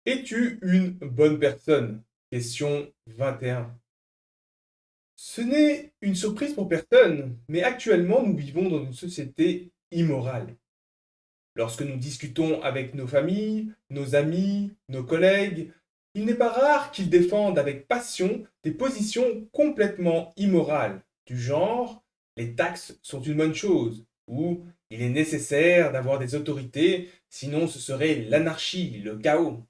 Es-tu une bonne personne? Question 21. Ce n'est une surprise pour personne, mais actuellement nous vivons dans une société immorale. Lorsque nous discutons avec nos familles, nos amis, nos collègues, il n'est pas rare qu'ils défendent avec passion des positions complètement immorales, du genre les taxes sont une bonne chose, ou il est nécessaire d'avoir des autorités, sinon ce serait l'anarchie, le chaos.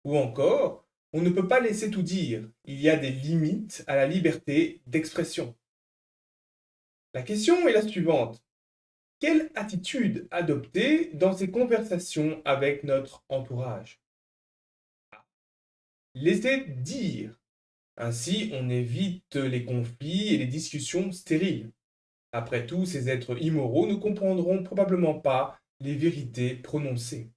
Ou encore, on ne peut pas laisser tout dire, il y a des limites à la liberté d'expression. La question est la suivante. Quelle attitude adopter dans ces conversations avec notre entourage? Laisser dire. Ainsi, on évite les conflits et les discussions stériles. Après tout, ces êtres immoraux ne comprendront probablement pas les vérités prononcées.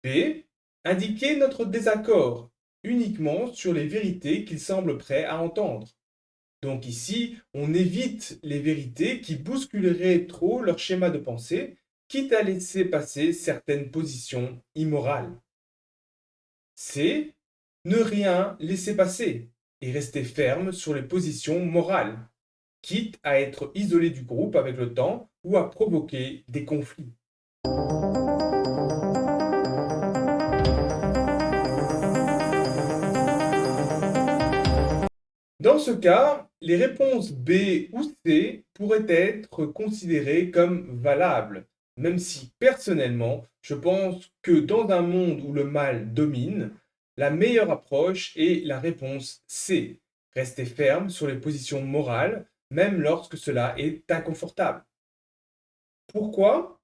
B. Indiquer notre désaccord uniquement sur les vérités qu'ils semblent prêts à entendre. Donc ici, on évite les vérités qui bousculeraient trop leur schéma de pensée, quitte à laisser passer certaines positions immorales. C. Ne rien laisser passer et rester ferme sur les positions morales, quitte à être isolé du groupe avec le temps ou à provoquer des conflits. Dans ce cas, les réponses B ou C pourraient être considérées comme valables, même si personnellement, je pense que dans un monde où le mal domine, la meilleure approche est la réponse C. Rester ferme sur les positions morales, même lorsque cela est inconfortable. Pourquoi?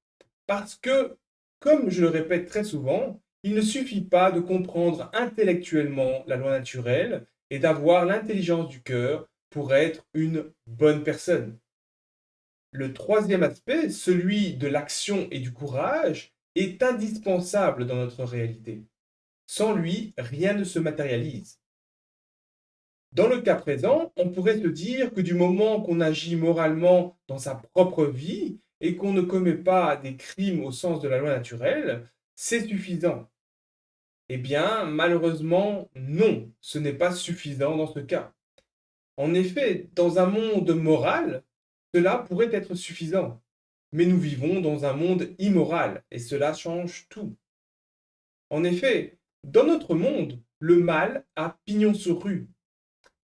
Parce que, comme je le répète très souvent, il ne suffit pas de comprendre intellectuellement la loi naturelle et d'avoir l'intelligence du cœur pour être une bonne personne. Le troisième aspect, celui de l'action et du courage, est indispensable dans notre réalité. Sans lui, rien ne se matérialise. Dans le cas présent, on pourrait se dire que du moment qu'on agit moralement dans sa propre vie et qu'on ne commet pas des crimes au sens de la loi naturelle, c'est suffisant. Eh bien, malheureusement, non, ce n'est pas suffisant dans ce cas. En effet, dans un monde moral, cela pourrait être suffisant. Mais nous vivons dans un monde immoral et cela change tout. En effet, dans notre monde, le mal a pignon sur rue.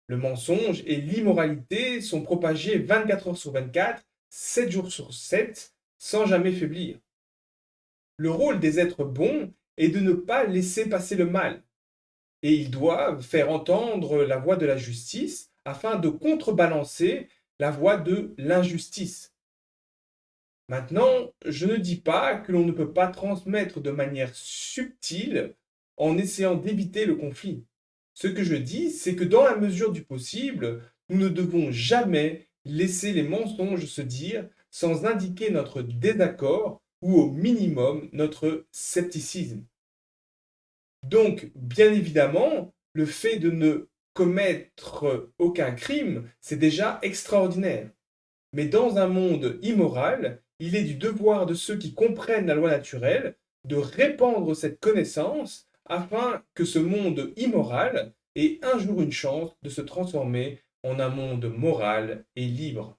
Le mensonge et l'immoralité sont propagés 24 heures sur 24, 7 jours sur 7, sans jamais faiblir. Le rôle des êtres bons est de ne pas laisser passer le mal, et ils doivent faire entendre la voix de la justice afin de contrebalancer la voix de l'injustice. Maintenant, je ne dis pas que l'on ne peut pas transmettre de manière subtile en essayant d'éviter le conflit. Ce que je dis, c'est que dans la mesure du possible, nous ne devons jamais laisser les mensonges se dire sans indiquer notre désaccord ou au minimum notre scepticisme. Donc, bien évidemment, le fait de ne commettre aucun crime, c'est déjà extraordinaire. Mais dans un monde immoral, il est du devoir de ceux qui comprennent la loi naturelle de répandre cette connaissance afin que ce monde immoral ait un jour une chance de se transformer en un monde moral et libre.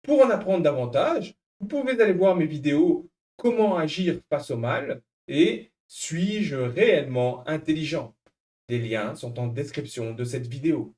Pour en apprendre davantage, vous pouvez aller voir mes vidéos Comment agir face au mal et Suis-je réellement intelligent? Les liens sont en description de cette vidéo.